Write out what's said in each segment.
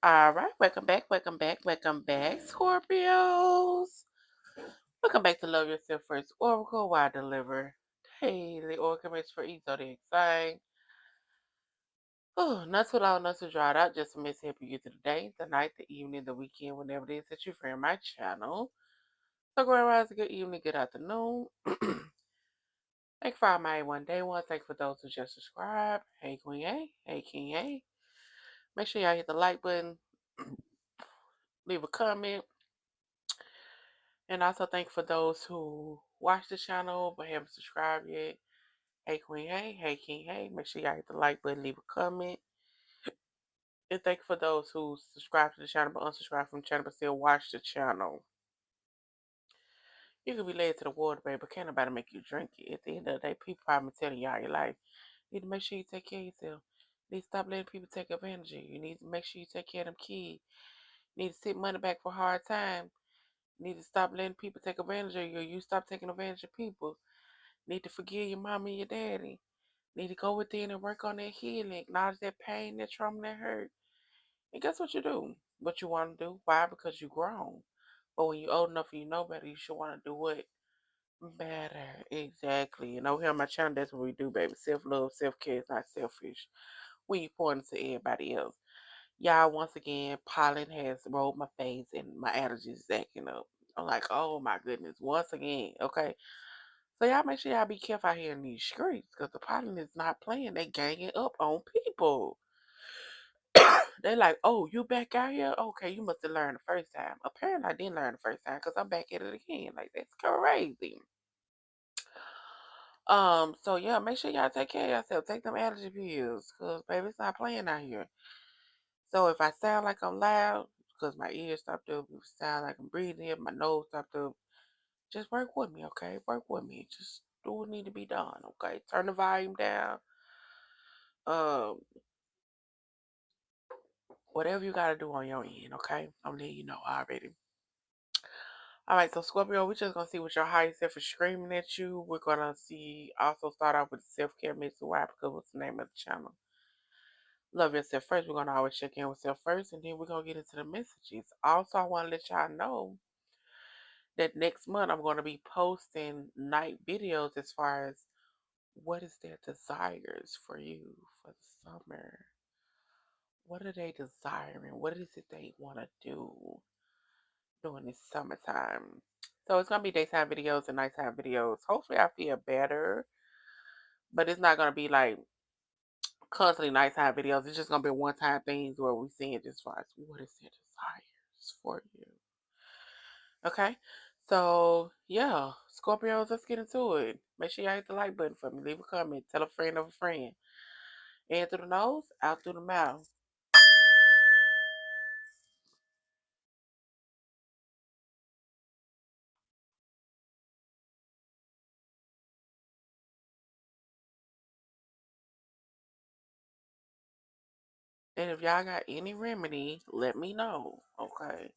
All right, welcome back, Scorpios. Welcome back to Love Yourself First Oracle, where I deliver daily oracles for each zodiac sign. Oh, not too long, not too dried out, just a mishap you get to the day, the night, the evening, the weekend, whenever it is that you frame my channel. So, grand rising, good evening, good afternoon. Thank you for all my one day one. Thank you for those who just subscribed. Hey, Queen A. Hey, King A. Make sure y'all hit the like button, leave a comment. And also thank you for those who watch the channel but haven't subscribed yet. Hey Queen Hey, hey King Hey, make sure y'all hit the like button, leave a comment. And thank you for those who subscribe to the channel but unsubscribe from the channel but still watch the channel. You can be led to the water, baby, but can't nobody make you drink it. At the end of the day, people probably telling you all your life. You need to make sure you take care of yourself. You need to stop letting people take advantage of you. You need to make sure you take care of them kids. You need to sit money back for hard time. You need to stop letting people take advantage of you. You stop taking advantage of people. Need to forgive your mom and your daddy. Need to go within and work on that healing. Acknowledge that pain, that trauma, that hurt. And guess what you do? What you want to do. Why? Because you grown. But when you're old enough and you know better, you should want to do what? Better. Exactly. And over here on my channel, that's what we do, baby. Self-love, self-care is not selfish. When you point to everybody else. Y'all, once again, pollen has rolled my face and my allergies is acting up. I'm like, oh my goodness. Once again, okay? So y'all make sure y'all be careful out here in these streets because the pollen is not playing. They ganging up on people. They like, oh, you back out here? Okay, you must have learned the first time. Apparently, I didn't learn the first time because I'm back at it again. Like that's crazy. So yeah, make sure y'all take care of yourself. Take them allergy pills because baby, it's not playing out here. So if I sound like I'm loud because my ears stopped up, if it sound like I'm breathing in, my nose stopped up, just work with me, okay? Work with me. Just do what need to be done, okay? Turn the volume down. Um, whatever you gotta do on your end, okay? I'm letting you know already. All right, so Scorpio, we're just gonna see what your higher self is screaming at you. We're gonna see also start off with the self-care mix. Why? Because what's the name of the channel? Love yourself first. We're gonna always check in with self first, and then we're gonna get into the messages. Also, I want to let y'all know that next month I'm gonna be posting night videos as far as what is their desires for you for the summer. What are they desiring? What is it they want to do during this summertime? So it's gonna be daytime videos and nighttime videos. Hopefully I feel better, but it's not gonna be like constantly nighttime videos. It's just gonna be one-time things where we see it just far as what is their desires for you. Okay, so yeah, Scorpios, let's get into it. Make sure y'all hit the like button for me. Leave a comment. Tell a friend of a friend. In through the nose, out through the mouth. And if y'all got any remedy, let me know. Okay.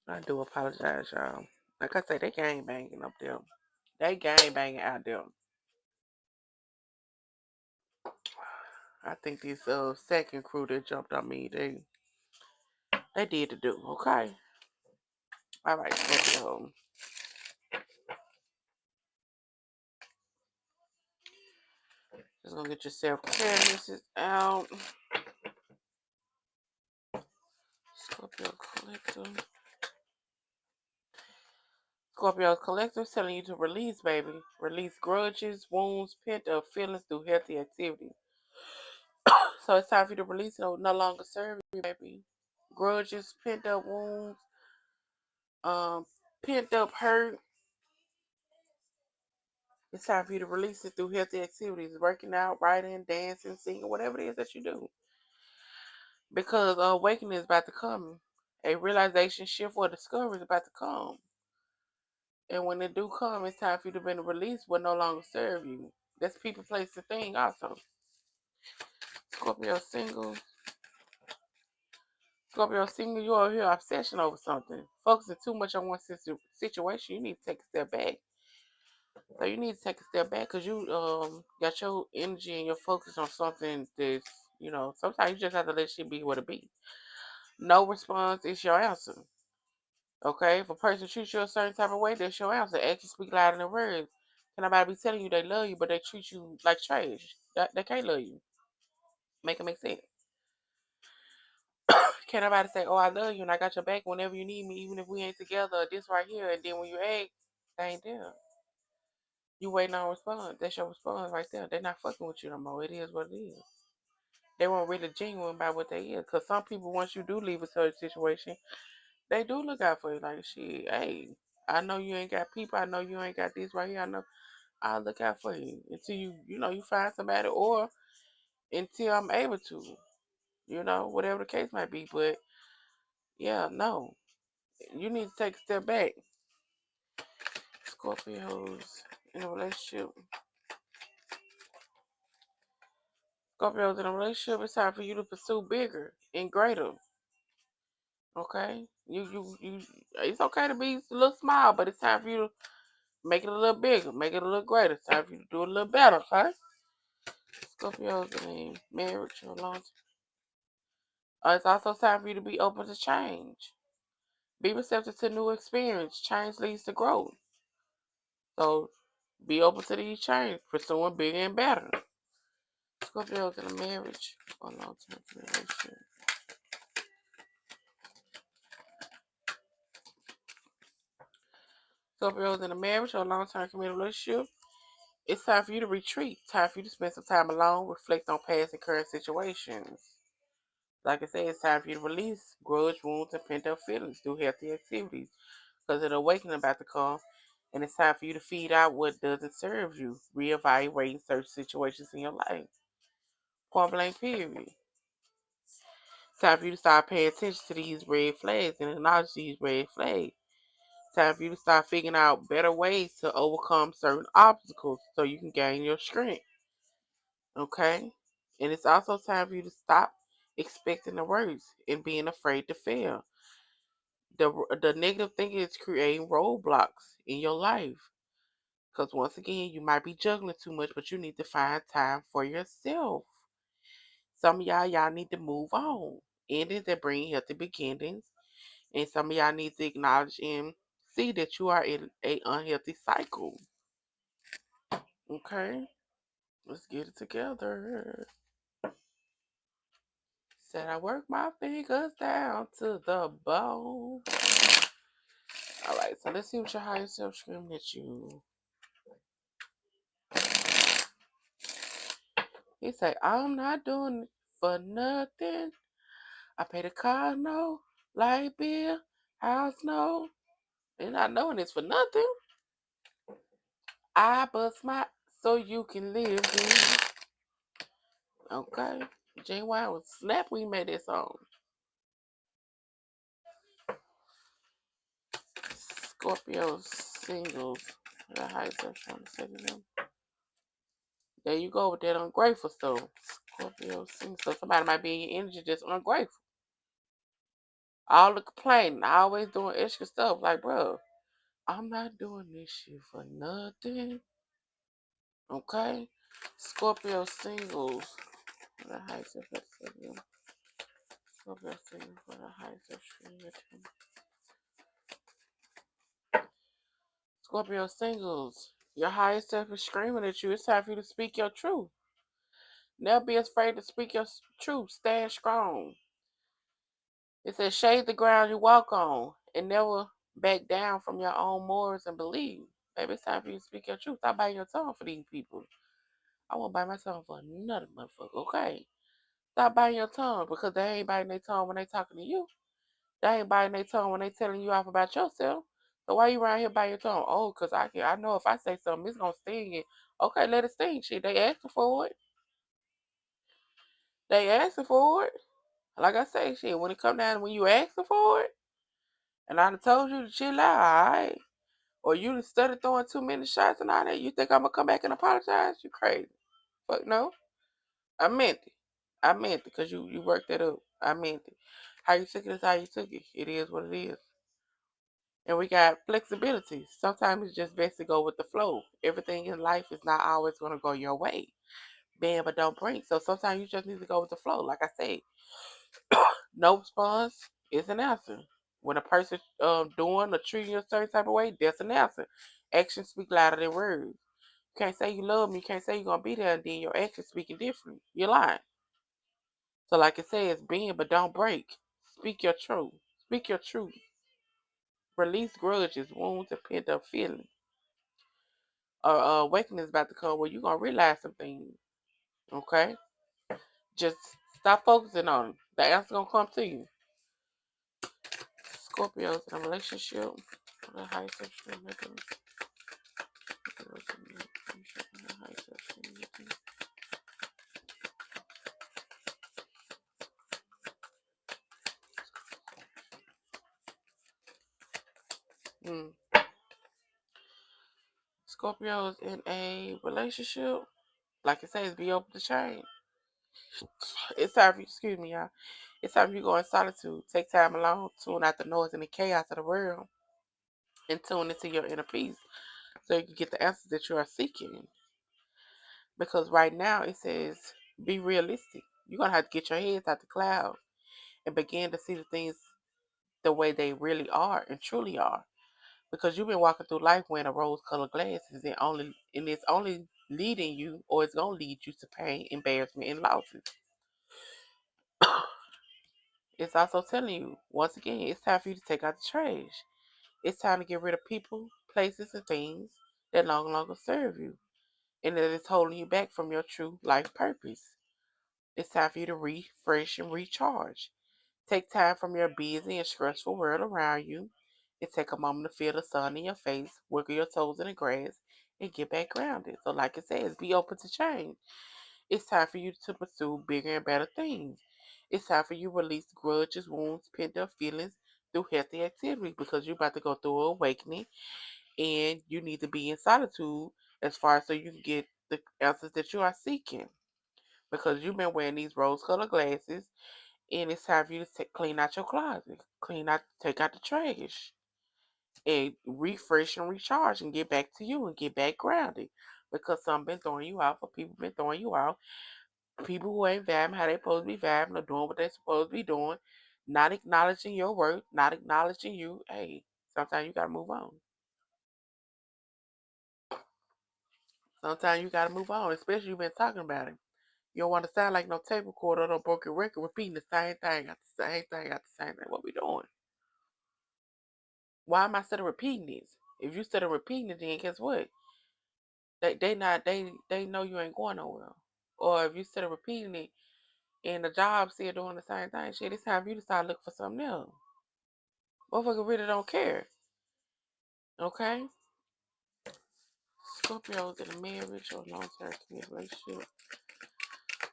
I do apologize, y'all. Like I say, they gang banging up there. They gang banging out there. I think this second crew that jumped on me, they did the do. Okay. All right, Scorpio. Just gonna get your self-care message out. Scorpio Collector. Scorpio Collector telling you to release, baby. Release grudges, wounds, pent up feelings through healthy activity. So it's time for you to release it. It will no longer serve you, baby. Grudges, pent up wounds, um, pent up hurt. It's time for you to release it through healthy activities, working out, writing, dancing, singing, whatever it is that you do. Because awakening is about to come. A realization shift or discovery is about to come. And when it do come, it's time for you to be released what no longer serve you. That's people, place, and thing also. Scorpio single. Scorpio single, you over here obsession over something. Focusing too much on one situation, you need to take a step back. So you need to take a step back because you got your energy and your focus on something that's, sometimes you just have to let shit be what it be. No response is your answer. Okay? If a person treats you a certain type of way, that's your answer. Actions speak louder than words. Can nobody be telling you they love you, but they treat you like trash? They can't love you. Make it make sense. Can't nobody say, "Oh, I love you and I got your back whenever you need me, even if we ain't together." This right here, and then when you ask, they ain't there. You waiting on a response. That's your response right there. They're not fucking with you no more. It is what it is. They weren't really genuine about what they is. Cause some people, once you do leave a certain situation, they do look out for you. Like, shit, hey, I know you ain't got people. I know you ain't got this right here. I know I'll look out for you until you find somebody, or until I'm able to, whatever the case might be. But yeah, no, you need to take a step back. Scorpios in a relationship. Scorpios in a relationship, it's time for you to pursue bigger and greater. Okay? You it's okay to be a little small, but it's time for you to make it a little bigger, make it a little greater. It's time for you to do a little better, okay? Scorpios in marriage or long term. It's also time for you to be open to change. Be receptive to new experience. Change leads to growth. So be open to these change, pursuing bigger and better. Scorpios in a marriage or long-term relationship. Scorpios in a marriage or long-term committed relationship. It's time for you to retreat. Time for you to spend some time alone, reflect on past and current situations. Like I said, it's time for you to release grudge, wounds, and pent-up feelings. Do healthy activities because an awakening about to come. And it's time for you to feed out what doesn't serve you. Reevaluating certain situations in your life. Point blank period. It's time for you to start paying attention to these red flags and acknowledge these red flags. It's time for you to start figuring out better ways to overcome certain obstacles so you can gain your strength. Okay? And it's also time for you to stop expecting the worst and being afraid to fail. The negative thinking is creating roadblocks in your life. Because once again, you might be juggling too much, but you need to find time for yourself. Some of y'all need to move on. Endings that bring healthy beginnings. And some of y'all need to acknowledge and see that you are in a unhealthy cycle. Okay? Let's get it together. Said I work my fingers down to the bone. Alright, so let's see what your higher self screaming at you. He say, I'm not doing it for nothing. I pay the car no, light bill, house no. They're not knowing it's for nothing. I bust my so you can live in. Okay. J.Y. was snap when he made that song. Scorpio singles. The higher self trying to say to them. There you go with that ungrateful stuff. Scorpio singles. So somebody might be in your energy just ungrateful. All the complaining, always doing extra stuff. Like, bro, I'm not doing this shit for nothing. Okay? Scorpio singles. The high self Scorpio singles for the high self Scorpio singles. Your higher self is screaming at you. It's time for you to speak your truth. Never be afraid to speak your truth. Stand strong. It says shade the ground you walk on and never back down from your own morals and beliefs. Baby, it's time for you to speak your truth. Stop biting your tongue for these people. I won't bite my tongue for another motherfucker, okay? Stop biting your tongue because they ain't biting their tongue when they talking to you. They ain't biting their tongue when they telling you off about yourself. So why you around here biting your tongue? Oh, because I know if I say something, it's going to sting it. Okay, let it sting. Shit, they asking for it. They asking for it. Like I say, shit, when it come down to when you asking for it, and I done told you to chill out, alright? Or you done started throwing too many shots and all that, you think I'm going to come back and apologize? You crazy. Fuck no. I meant it. I meant it because you worked that up. I meant it. How you took it is how you took it. It is what it is. And we got flexibility. Sometimes it's just best to go with the flow. Everything in life is not always going to go your way. Bend but don't break. So sometimes you just need to go with the flow. Like I said, no response is an answer. When a person doing or treating you a certain type of way, that's an answer. Actions speak louder than words. You can't say you love me. You can't say you're gonna be there, and then your actions speaking different. You're lying. So like it says, bend but don't break. Speak your truth. Speak your truth. Release grudges, wounds, and pent up feelings. Awakening is about to come where you're gonna realize some things. Okay? Just stop focusing on it. The answer gonna come to you. Scorpios in a relationship. High sexual rhythm. Mm. Scorpios in a relationship. Like it says, be open to change. It's time for you, excuse me, y'all. It's time for you to go in solitude. Take time alone, tune out the noise and the chaos of the world, and tune into your inner peace so you can get the answers that you are seeking. Because right now it says, be realistic. You're going to have to get your heads out the clouds and begin to see the things the way they really are and truly are. Because you've been walking through life wearing a rose-colored glasses, and it's only leading you, or it's gonna lead you to pain, embarrassment, and losses. It's also telling you, once again, it's time for you to take out the trash. It's time to get rid of people, places, and things that no longer serve you, and that is holding you back from your true life purpose. It's time for you to refresh and recharge. Take time from your busy and stressful world around you and take a moment to feel the sun in your face, wiggle your toes in the grass, and get back grounded. So, like it says, be open to change. It's time for you to pursue bigger and better things. It's time for you to release grudges, wounds, pent up feelings through healthy activities because you're about to go through an awakening and you need to be in solitude as far as so you can get the answers that you are seeking because you've been wearing these rose colored glasses and it's time for you to clean out your closet, take out the trash, and refresh and recharge and get back to you and get back grounded. Because some been throwing you out, for people been throwing you out. People who ain't vibing how they supposed to be vibing or doing what they supposed to be doing, not acknowledging your worth, not acknowledging you. Hey, sometimes you gotta move on. Sometimes you gotta move on, especially you've been talking about it. You don't want to sound like no tape recorder or no broken record repeating the same thing, got the same thing, got the same thing. What we doing? Why am I still repeating this? If you still repeating it, then guess what? They know you ain't going nowhere. Or if you still repeating it and the job still doing the same thing, shit, it's time for you to start looking for something else. Motherfucker really don't care. Okay? Scorpios in a marriage or long term committed relationship.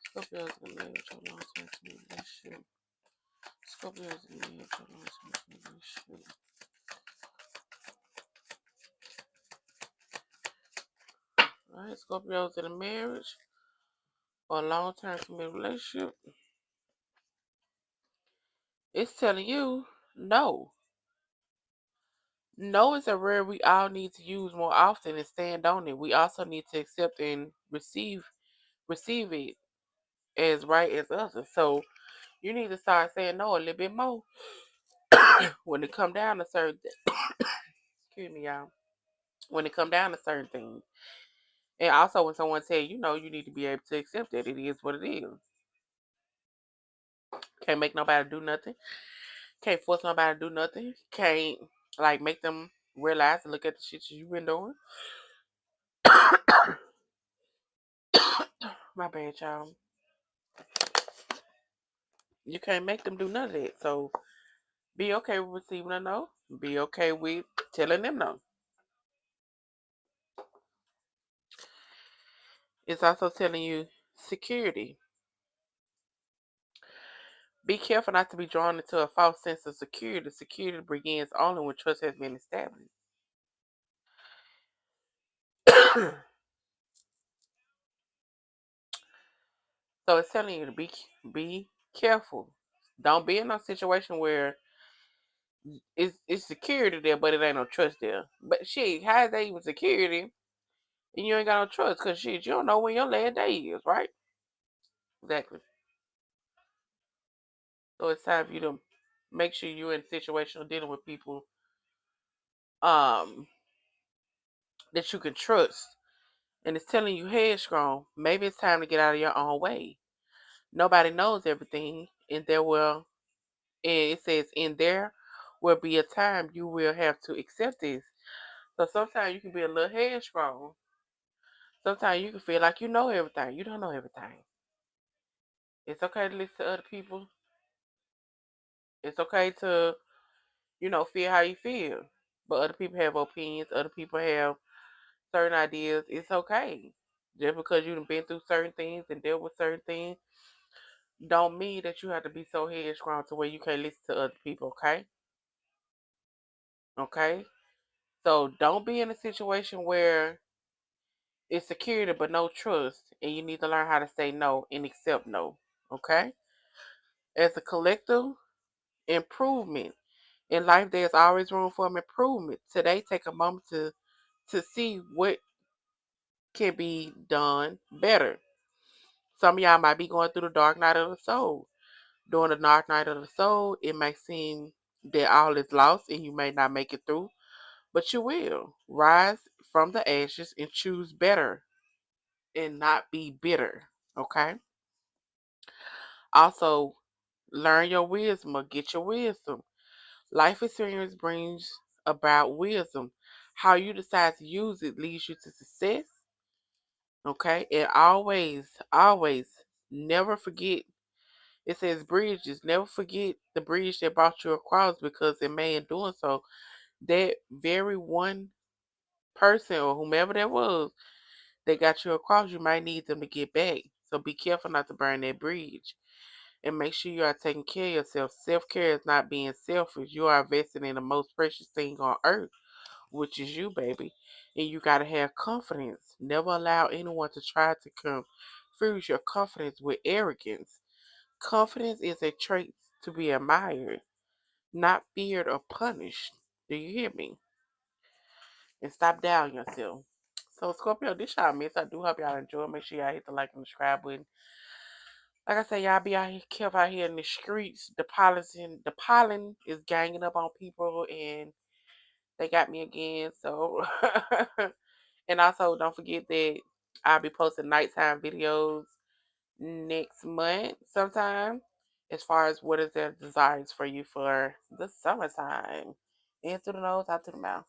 Scorpios in a marriage or long term committed relationship. Scorpios in a marriage or long term committed relationship. Alright, Scorpios in a marriage or long term committed relationship. It's telling you no. No is a word we all need to use more often and stand on it. We also need to accept and receive it as right as others. So you need to start saying no a little bit more when it come down to certain excuse me, y'all. When it come down to certain things. And also when someone tell you no, you need to be able to accept that it is what it is. Can't make nobody do nothing. Can't force nobody to do nothing. Can't like make them realize and look at the shit you've been doing. My bad, y'all. You can't make them do none of that. So be okay with receiving a no. Be okay with telling them no. It's also telling you security. Be careful not to be drawn into a false sense of security. Security begins only when trust has been established. So it's telling you to be careful. Don't be in a situation where it's security there, but it ain't no trust there. But shit, how is that even security? And you ain't got no trust, cause shit, you don't know when your last day is, right? Exactly. So it's time for you to make sure you're in a situation of dealing with people um that you can trust. And it's telling you headstrong, maybe it's time to get out of your own way. Nobody knows everything, and and it says in there will be a time you will have to accept this. So sometimes you can be a little headstrong. Sometimes you can feel like you know everything. You don't know everything. It's okay to listen to other people. It's okay to, feel how you feel. But other people have opinions. Other people have certain ideas. It's okay. Just because you've been through certain things and dealt with certain things, don't mean that you have to be so headstrong to where you can't listen to other people, okay? Okay? So don't be in a situation where it's security but no trust, and you need to learn how to say no and accept no, okay? As a collective improvement in life, there's always room for improvement. Today, take a moment to see what can be done better. Some of y'all might be going through the dark night of the soul. During the dark night of the soul, it may seem that all is lost and you may not make it through, but you will. Rise from the ashes and choose better and not be bitter. Okay? Also, learn your wisdom or get your wisdom. Life experience brings about wisdom. How you decide to use it leads you to success. Okay? And always, never forget. It says bridges. Never forget the bridge that brought you across, because in may in doing so, that very one person or whomever that was that got you across, you might need them to get back. So be careful not to burn that bridge. And make sure you are taking care of yourself. Self-care is not being selfish. You are investing in the most precious thing on earth, which is you, baby. And you got to have confidence. Never allow anyone to try to confuse your confidence with arrogance. Confidence is a trait to be admired, not feared or punished. Do you hear me? And stop doubting yourself. So, Scorpio, this y'all miss. I do hope y'all enjoy. Make sure y'all hit the like and subscribe button. Like I say, y'all be out here careful out here in the streets. The pollen is ganging up on people, and they got me again. So, and also don't forget that I'll be posting nighttime videos next month sometime, as far as what is their desires for you for the summertime. In through the nose, out through the mouth.